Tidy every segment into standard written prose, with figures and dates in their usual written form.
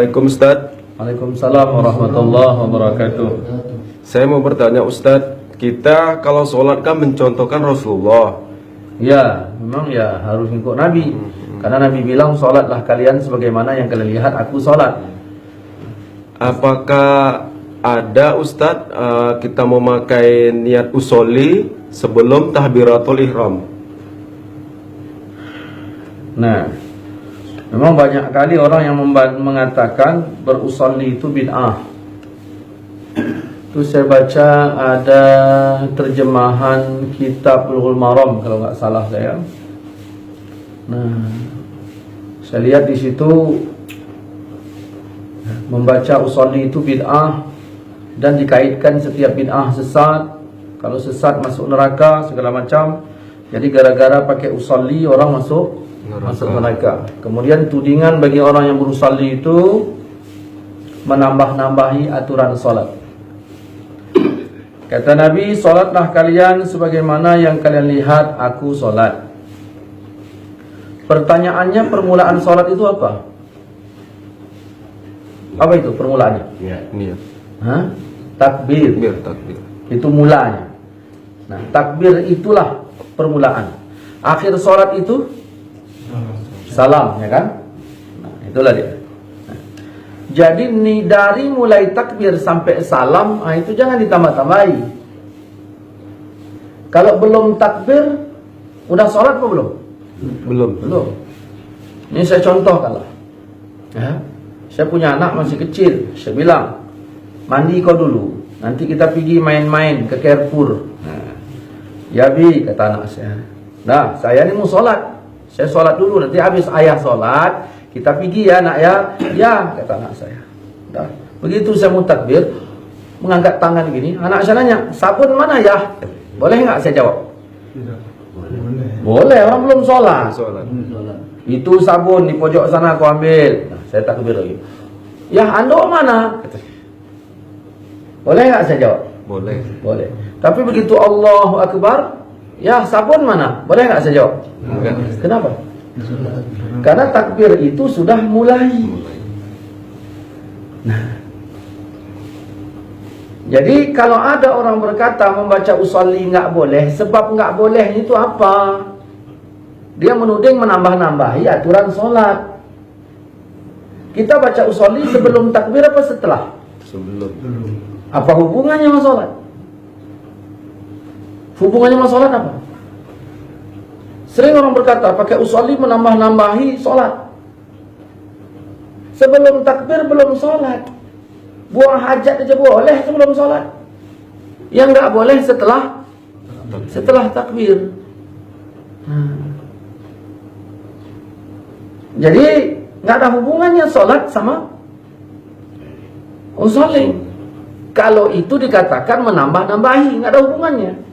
Assalamualaikum Ustadz. Waalaikumsalam warahmatullahi wabarakatuh. Saya mau bertanya Ustadz, kita kalau sholat kan mencontohkan Rasulullah. Ya, memang ya harus ikut Nabi. Karena Nabi bilang sholatlah kalian sebagaimana yang kalian lihat aku sholat. Apakah ada Ustadz kita memakai niat usolli sebelum tahbiratul ihram? Nah, memang banyak kali orang yang mengatakan berusolli itu bid'ah. Itu saya baca ada terjemahan kitab Bulughul Maram kalau nggak salah saya. Nah, saya lihat di situ membaca usolli itu bid'ah dan dikaitkan setiap bid'ah sesat. Kalau sesat masuk neraka segala macam. Jadi gara-gara pakai usolli orang masuk neraka. Kemudian tudingan bagi orang yang berusolli itu menambah-nambahi aturan solat. Kata Nabi, solatlah kalian sebagaimana yang kalian lihat aku solat. Pertanyaannya, permulaan solat itu apa? Apa itu permulaannya? Niat. Hah? Takbir. Takbir. Itu mulanya. Nah, takbir itulah permulaan. Akhir solat itu salam, ya kan? Nah, itulah dia. Jadi dari mulai takbir sampai salam, itu jangan ditambah-tambahi. Kalau belum takbir, udah sholat apa belum? Belum. Ini saya contohkan lah. Ya. Saya punya anak masih kecil. Saya bilang, mandi kau dulu. Nanti kita pergi main-main ke Carrefour. Nah, ya Bi, kata anak saya. Nah, saya ini mau sholat. Saya sholat dulu, nanti habis ayah sholat, kita pergi ya nak ya. Ya, kata anak saya. Nah, begitu saya mau takbir, mengangkat tangan gini, anak saya nanya, sabun mana ya? Boleh nggak saya jawab? Boleh, orang belum sholat. Itu sabun di pojok sana aku ambil. Nah, saya takbir lagi. Ya, anduk mana? Boleh nggak saya jawab? Boleh. Tapi begitu Allahu Akbar, ya sabun mana? Boleh nggak saya jawab? Enggak. Kenapa? Karena takbir itu sudah mulai. Nah, jadi kalau ada orang berkata membaca usolli nggak boleh, sebab nggak boleh itu apa? Dia menuding menambah-nambahi aturan sholat. Kita baca usolli sebelum takbir apa setelah? Sebelum. Apa hubungannya sama sholat? Hubungannya sama sholat apa? Sering orang berkata pakai usolli menambah-nambahi sholat. Sebelum takbir belum sholat. Buang hajat aja boleh sebelum sholat. Yang nggak boleh setelah takbir. Jadi nggak ada hubungannya sholat sama usolli. Kalau itu dikatakan menambah-nambahi, nggak ada hubungannya.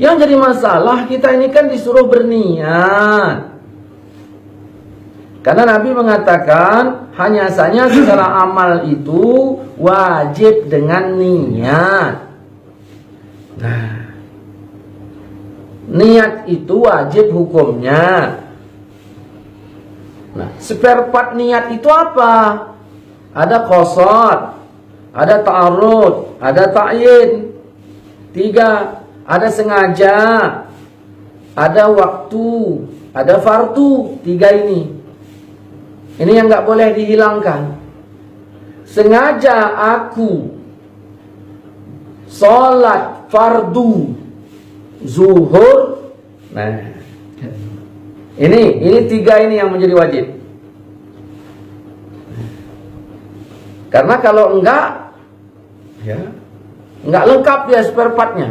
Yang jadi masalah kita ini kan disuruh berniat. Karena Nabi mengatakan hanya saja segala amal itu wajib dengan niat. Nah, niat itu wajib hukumnya. Nah, spare part niat itu apa? Ada qasad, ada ta'arud, ada ta'yin. 3, ada sengaja, ada waktu, ada fardu. 3 ini. Ini yang nggak boleh dihilangkan. Sengaja aku sholat fardu zuhur. Nah, ini 3 ini yang menjadi wajib. Karena kalau enggak, ya, enggak lengkap dia spare partnya.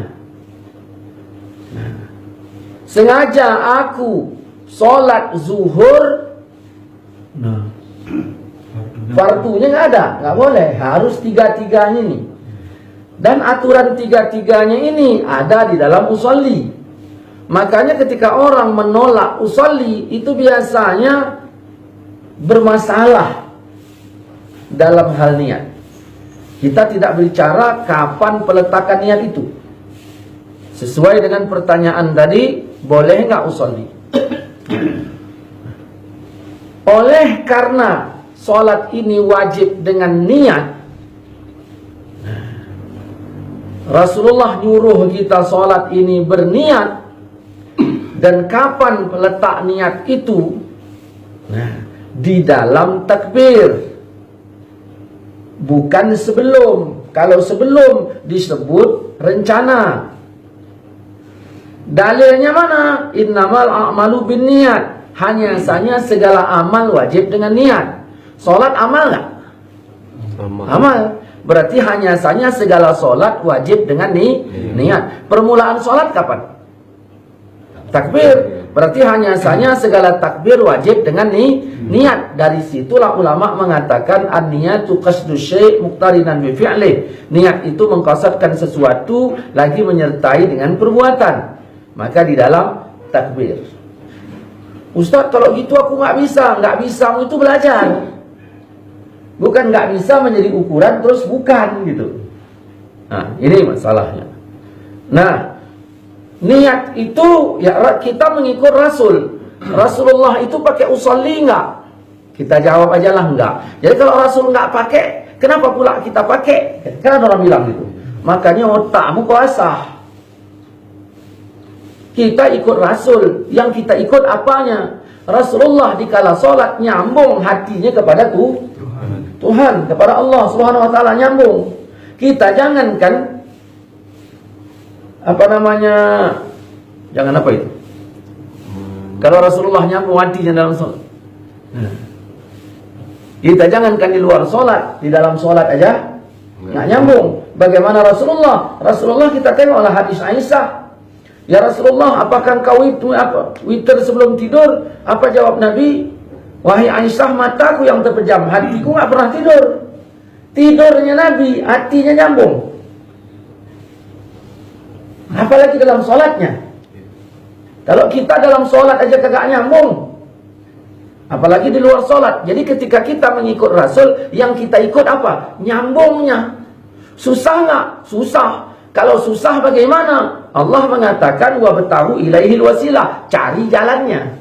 Nah, sengaja aku sholat zuhur, nah, fardunya nggak ada, nggak boleh, harus 3-3-nya nih. Dan aturan 3-3-nya ini ada di dalam usolli. Makanya ketika orang menolak usolli itu biasanya bermasalah dalam hal niat. Kita tidak bicara kapan peletakan niat itu. Sesuai dengan pertanyaan tadi, boleh nggak usolli? Oleh karena solat ini wajib dengan niat, Rasulullah nyuruh kita solat ini berniat. Dan kapan letak niat itu? Nah, di dalam takbir, bukan sebelum. Kalau sebelum disebut rencana. Dalilnya mana? Innamal a'malu binniyat. Hanya saja segala amal wajib dengan niat. Solat amal nggak? Amal. Berarti hanya saja segala solat wajib dengan niat. Permulaan solat kapan? Takbir. Berarti hanya saja segala takbir wajib dengan niat. Dari situlah ulama mengatakan an-niyatu qasdu syai' muqtarinan bi fi'lih. Niat itu mengqasadkan sesuatu lagi menyertai dengan perbuatan. Maka di dalam takbir. Ustaz, kalau gitu aku nggak bisa itu belajar. Bukan nggak bisa menjadi ukuran terus bukan gitu. Nah, ini masalahnya. Nah, niat itu ya kita mengikut Rasul. Rasulullah itu pakai usolli enggak? Kita jawab aja lah enggak. Jadi kalau Rasul enggak pakai, kenapa pula kita pakai? Kan ada orang bilang gitu. Makanya otakmu kau asah. Kita ikut Rasul. Yang kita ikut apanya? Rasulullah dikala sholat nyambung hatinya kepada Tuhan, kepada Allah Subhanahu wa taala nyambung. Kita jangankan jangan apa itu? Kalau Rasulullah nyambung hatinya dalam sholat. Kita jangankan di luar sholat, di dalam sholat aja nggak nyambung. Bagaimana Rasulullah? Rasulullah kita tengoklah hadis Aisyah. Ya Rasulullah, apakah kau witir sebelum tidur? Apa jawab Nabi? Wahai Aisyah, mataku yang terpejam, hatiku nggak pernah tidur. Tidurnya Nabi, hatinya nyambung. Apalagi dalam sholatnya. Kalau kita dalam sholat aja kagak nyambung, apalagi di luar sholat. Jadi ketika kita mengikut Rasul, yang kita ikut apa? Nyambungnya. Susah nggak? Susah. Kalau susah bagaimana? Allah mengatakan wabtahu ilaihil wasilah, cari jalannya.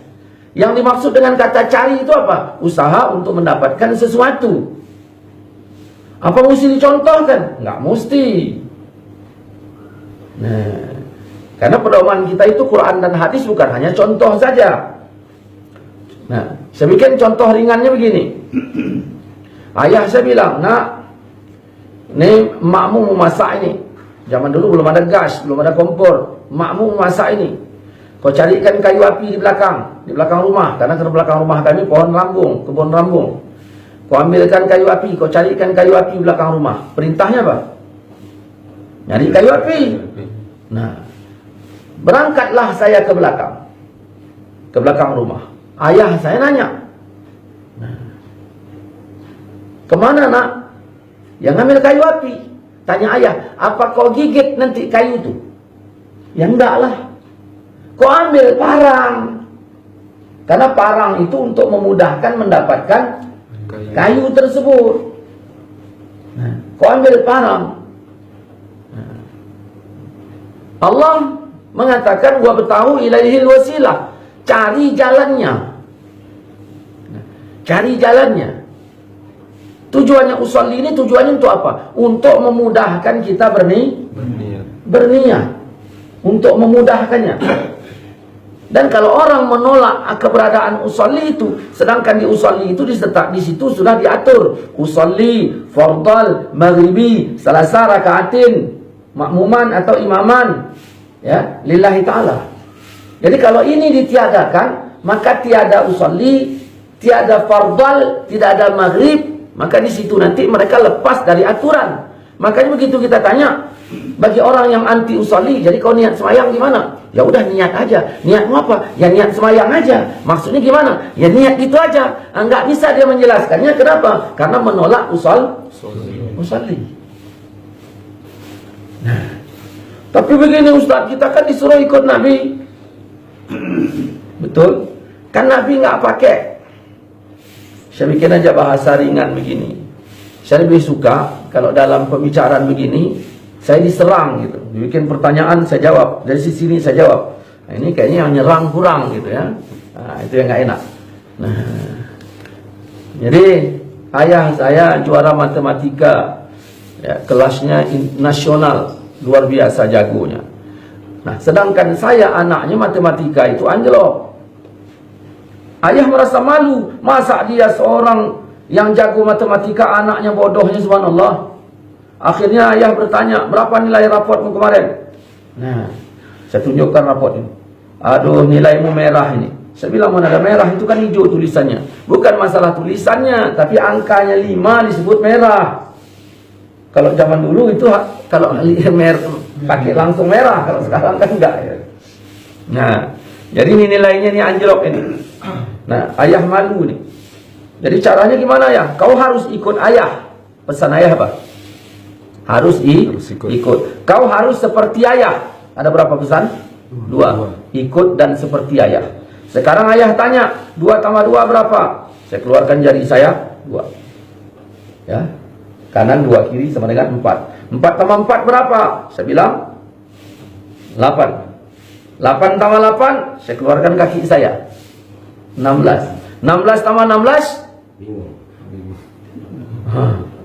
Yang dimaksud dengan kata cari itu apa? Usaha untuk mendapatkan sesuatu. Apa mesti dicontohkan? Nggak mesti. Nah, karena pedoman kita itu Quran dan hadis bukan hanya contoh saja. Nah, saya bikin contoh ringannya begini. Ayah saya bilang, nak, ini makmu mau masak ini. Zaman dulu belum ada gas, belum ada kompor. Makmu mau masak ini. Kau carikan kayu api di belakang rumah. Karena ke belakang rumah kami pohon rambung, kebun rambung. Kau ambilkan kayu api, kau carikan kayu api di belakang rumah. Perintahnya apa? Nyari kayu api. Nah, berangkatlah saya ke belakang rumah. Ayah saya nanya, kemana nak? Yang ngambil kayu api. Tanya ayah, apa kau gigit nanti kayu itu? Ya enggak lah. Kau ambil parang. Karena parang itu untuk memudahkan mendapatkan kayu tersebut. Nah, kau ambil parang. Allah mengatakan wabtahu ilaihil wasilah, cari jalannya. Cari jalannya. Tujuannya usolli ini tujuannya untuk apa? Untuk memudahkan kita berniat. Untuk memudahkannya. Dan kalau orang menolak keberadaan usolli itu, sedangkan di usolli itu di situ sudah diatur usolli, fardal, maghribi, salasa rakaatin, makmuman atau imaman, ya, lillahi ta'ala. Jadi kalau ini ditiadakan, maka tiada usolli, tiada fardal, tidak ada maghrib, maka di situ nanti mereka lepas dari aturan. Makanya begitu kita tanya, bagi orang yang anti usolli, jadi kau niat semayang gimana? Ya udah niat aja. Niatmu apa? Ya niat semayang aja. Maksudnya gimana? Ya niat gitu aja. Enggak bisa dia menjelaskannya. Kenapa? Karena menolak usolli. Nah, tapi begini Ustaz, kita kan disuruh ikut Nabi. Betul? Kan Nabi nggak pakai. Saya bikin aja bahasa ringan begini. Saya lebih suka kalau dalam pembicaraan begini, saya diserang gitu. Bikin pertanyaan, saya jawab. Dari sisi ini saya jawab. Nah, ini kayaknya yang nyerang kurang gitu ya. Nah, itu yang nggak enak. Nah, jadi ayah saya juara matematika, ya, kelasnya nasional, luar biasa jagonya. Nah, sedangkan saya anaknya matematika itu anjlok. Ayah merasa malu, masa dia seorang yang jago matematika, anaknya bodohnya, subhanallah. Akhirnya ayah bertanya, berapa nilai raportmu kemarin? Nah, saya tunjukkan raport ini. Aduh, nilaimu merah ini. Saya bilang, mana ada merah, itu kan hijau tulisannya. Bukan masalah tulisannya, tapi angkanya 5 disebut merah. Kalau zaman dulu itu, kalau pakai langsung merah, kalau sekarang kan enggak ya. Nah, jadi ini nilainya ini anjlok ini. Nah, ayah malu nih. Jadi caranya gimana ya? Kau harus ikut ayah. Pesan ayah apa? Harus ikut. Kau harus seperti ayah. Ada berapa pesan? 2. Ikut dan seperti ayah. Sekarang ayah tanya, 2 tambah 2 berapa? Saya keluarkan jari saya, 2. Ya. Kanan 2, kiri sama dengan 4. 4 tambah 4 berapa? Saya bilang 8. 8 tambah 8, saya keluarkan kaki saya. 16. 16 tambah 16? Bingung.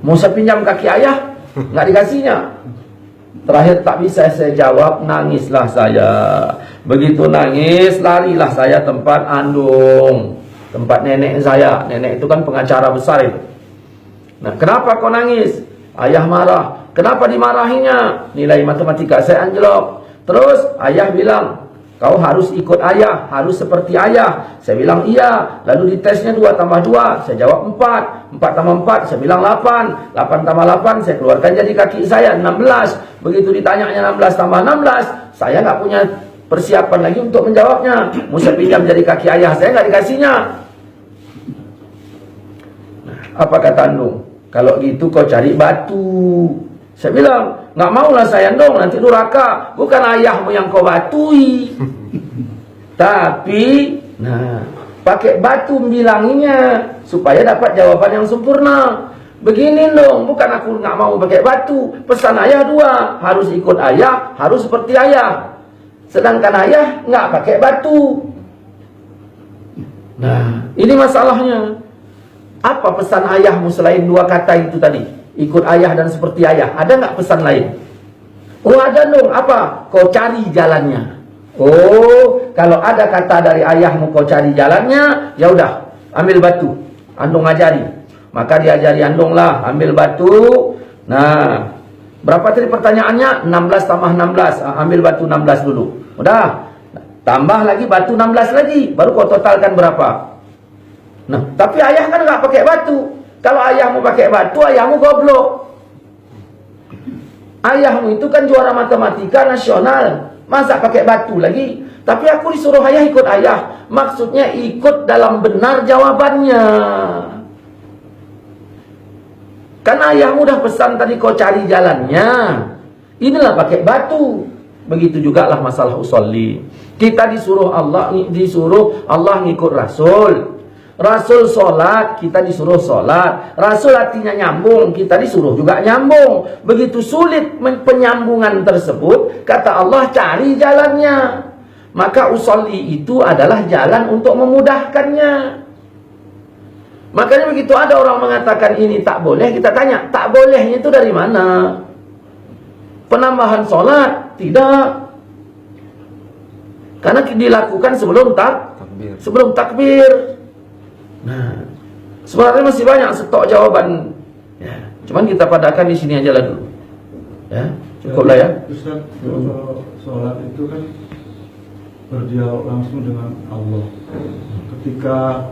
Mau saya pinjam kaki ayah? Nggak dikasihnya. Terakhir tak bisa saya jawab, nangislah saya. Begitu nangis, larilah saya tempat andung, tempat nenek saya. Nenek itu kan pengacara besar itu. Nah, kenapa kau nangis? Ayah marah. Kenapa dimarahinya? Nilai matematika saya anjlok. Terus ayah bilang, kau harus ikut ayah, harus seperti ayah. Saya bilang iya. Lalu ditesnya 2 tambah 2, saya jawab 4. 4 tambah 4, saya bilang 8. 8 tambah 8, saya keluarkan jadi kaki saya 16. Begitu ditanyanya 16 tambah 16, saya nggak punya persiapan lagi untuk menjawabnya. Mau saya pinjam jadi kaki ayah, saya nggak dikasihnya. Nah, apa kata andung? Kalau gitu kau cari batu. Saya bilang, nggak maulah saya dong, nanti durhaka. Bukan ayahmu yang kau batui. Tapi, nah, pakai batu bilanginya supaya dapat jawaban yang sempurna. Begini dong, bukan aku nggak mau pakai batu. Pesan ayah 2, harus ikut ayah, harus seperti ayah. Sedangkan ayah nggak pakai batu. Nah, ini masalahnya. Apa pesan ayahmu selain 2 kata itu tadi? Ikut ayah dan seperti ayah. Ada nggak pesan lain? Oh ada dong. Apa? Kau cari jalannya. Oh, kalau ada kata dari ayahmu kau cari jalannya, ya udah, ambil batu. Andung ajari. Maka diajari andung lah, ambil batu. Nah, berapa tadi pertanyaannya? 16 tambah 16. Ambil batu 16 dulu. Udah. Tambah lagi batu 16 lagi. Baru kau totalkan berapa? Nah, tapi ayah kan nggak pakai batu. Kalau ayahmu pakai batu, ayahmu goblok. Ayahmu itu kan juara matematika nasional. Masa pakai batu lagi? Tapi aku disuruh ayah ikut ayah. Maksudnya ikut dalam benar jawabannya. Kan ayahmu udah pesan tadi kau cari jalannya. Inilah pakai batu. Begitu juga lah masalah usolli. Kita disuruh Allah ngikut Rasul. Rasul sholat, kita disuruh sholat. Rasul artinya nyambung, kita disuruh juga nyambung. Begitu sulit penyambungan tersebut, kata Allah cari jalannya. Maka usolli itu adalah jalan untuk memudahkannya. Makanya begitu ada orang mengatakan ini tak boleh, kita tanya, tak bolehnya itu dari mana? Penambahan sholat? Tidak. Karena dilakukan sebelum takbir. Nah, sebenarnya masih banyak stok jawaban. Ya, cuman kita padakan di sini aja lah dulu. Ya, cukuplah ya. Ustaz, sholat itu kan berdialog langsung dengan Allah. Ketika